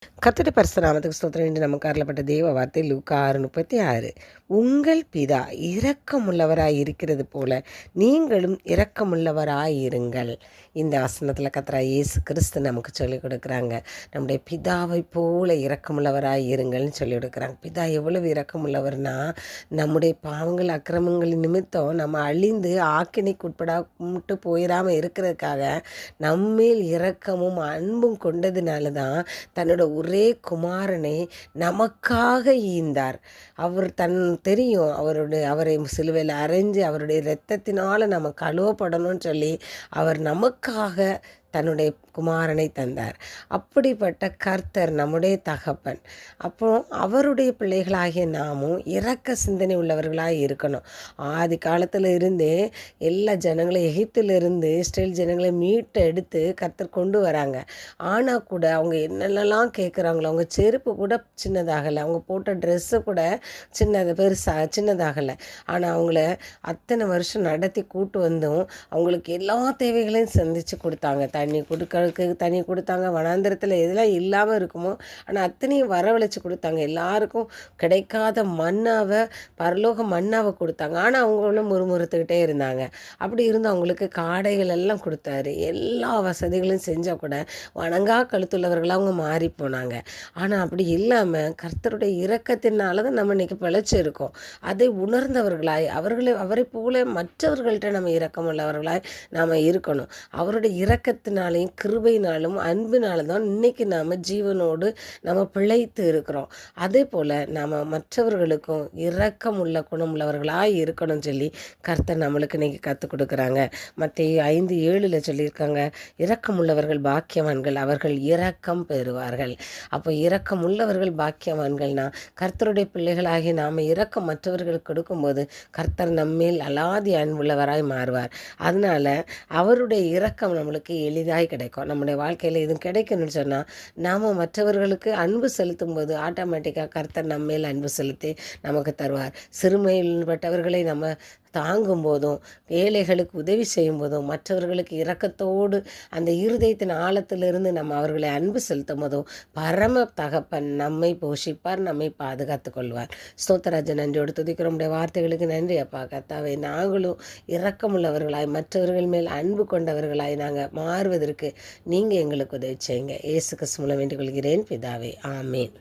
கர்த்தருடைய பரிசுத்த நாமத்துக்கு ஸ்தோத்திரம். என்று நமக்கு அருளப்பட்ட தேவ வார்த்தை லூக்கா 6:36. உங்கள் பிதா இரக்கமுள்ளவராய் இருக்கிறது போல நீங்களும் இரக்கமுள்ளவராயிருங்கள். இந்த வசனத்தில் கர்த்தராகிய இயேசு கிறிஸ்து நமக்கு சொல்லிக் கொடுக்குறாங்க. நம்முடைய பிதாவை போல இரக்கமுள்ளவராய் இருங்கள்னு சொல்லிக் கொடுக்குறாங்க. பிதா எவ்வளவு இரக்கமுள்ளவர்னா, நம்முடைய பாவங்கள் அக்கிரமங்களின் நிமித்தம் நம்ம அழிந்து ஆக்கினைக்கு உட்படாமட்டு போயிடாமல் இருக்கிறதுக்காக நம்மேல் இரக்கமும் அன்பும் கொண்டதுனால தான் தன்னோட ஒரே குமாரனை நமக்காக ஈந்தார். அவர் தெரியும் அவரை சிலுவையில் அறைஞ்சு அவருடைய இரத்தத்தினால நம்ம கழுவப்படணும்னு சொல்லி அவர் நமக்காக தன்னுடைய குமாரனை தந்தார். அப்படிப்பட்ட கர்த்தர் நம்முடைய தகப்பன். அப்போ அவருடைய பிள்ளைகளாகிய நாமும் இரக்க சிந்தனை உள்ளவர்களாக இருக்கணும். ஆதி காலத்தில் இருந்தே எல்லா ஜனங்களையும் எகிப்திலிருந்து இஸ்ரேல் ஜனங்களை மீட்டு எடுத்து கர்த்தர் கொண்டு வராங்க. ஆனால் கூட அவங்க என்னென்னலாம் கேட்குறாங்களோ, அவங்க செருப்பு கூட சின்னதாகலை, அவங்க போட்ட ட்ரெஸ்ஸு கூட சின்னதாகலை. ஆனால் அவங்கள அத்தனை வருஷம் நடத்தி கூட்டு வந்தும் அவங்களுக்கு எல்லா தேவைகளையும் சந்தித்து கொடுத்தாங்க. தண்ணி கொடுத்தாங்க. வனாந்திரத்தில் எதெல்லாம் இல்லாமல் இருக்குமோ ஆனால் அத்தனையும் வரவழைச்சி கொடுத்தாங்க. எல்லாருக்கும் கிடைக்காத பரலோக மன்னாவை கொடுத்தாங்க. ஆனால் அவங்களும் முறுமுறுத்துக்கிட்டே இருந்தாங்க. அப்படி இருந்து அவங்களுக்கு காடைகள் எல்லாம் கொடுத்தாரு. எல்லா வசதிகளும் செஞ்சால் கூட வணங்கா கழுத்துள்ளவர்களாக அவங்க மாறி போனாங்க. ஆனால் அப்படி இல்லாமல் கர்த்தருடைய இரக்கத்தினால தான் நம்ம இன்றைக்கி பிழைச்சிருக்கோம். அதை உணர்ந்தவர்களாய் அவரை போல மற்றவர்கள்ட்ட நம்ம இரக்கம் உள்ளவர்களாய் நாம் இருக்கணும். அவருடைய இரக்கத்தினாலையும் கிருபையினாலும் அன்பினாலும் தான் இன்றைக்கி நாம் ஜீவனோடு நம்ம பிழைத்து இருக்கிறோம். அதே போல் நாம் மற்றவர்களுக்கும் இரக்கம் உள்ள குணமுள்ளவர்களாக இருக்கணும்னு சொல்லி கர்த்தர் நம்மளுக்கு இன்றைக்கி கற்றுக் கொடுக்குறாங்க. மத்தேயு 5:7 சொல்லியிருக்காங்க, இரக்கமுள்ளவர்கள் பாக்கியவான்கள், அவர்கள் இரக்கம் பெறுவார்கள். அப்போ இரக்கம் உள்ளவர்கள் பாக்கியவான்கள்னா கர்த்தருடைய பிள்ளைகளாகி நாம் இரக்கம் மற்றவர்களுக்கு கொடுக்கும்போது கர்த்தர் நம்மேல் அலாதி அன்புள்ளவராய் மாறுவார். அதனால் அவருடைய இரக்கம் நம்மளுக்கு எளிதாய் கிடைக்கும். நம்முடைய வாழ்க்கையில் இது கிடைக்கணும்னு சொன்னால் நாம் மற்றவர்களுக்கு அன்பு செலுத்தும் போது ஆட்டோமேட்டிக்காக கர்த்தர் நம்மேல் அன்பு செலுத்தி நமக்கு தருவார். சிறுமையில்பட்டவர்களை நம்ம தாங்கும் போதும், ஏழைகளுக்கு உதவி செய்யும் போதும், மற்றவர்களுக்கு இரக்கத்தோடு அந்த இருதயத்தின் ஆழத்திலிருந்து நம்ம அவர்களை அன்பு செலுத்தும் போதும் பரம தகப்பன் நம்மை போஷிப்பார், நம்மை பாதுகாத்து கொள்வார். ஸ்தோத்திராஜ நன்றியோடு துதிக்கிறோம். உடைய வார்த்தைகளுக்கு நன்றி அப்பா. கர்த்தாவே, நாங்களும் இரக்கமுள்ளவர்களாய் மற்றவர்கள் மேல் அன்பு கொண்டவர்களாய் நாங்கள் மாறுவதற்கு நீங்கள் எங்களுக்கு உதவி செய்யுங்க. இயேசு கிறிஸ்து மூலம் வேண்டிக் கொள்கிறேன் பிதாவே, ஆமேன்.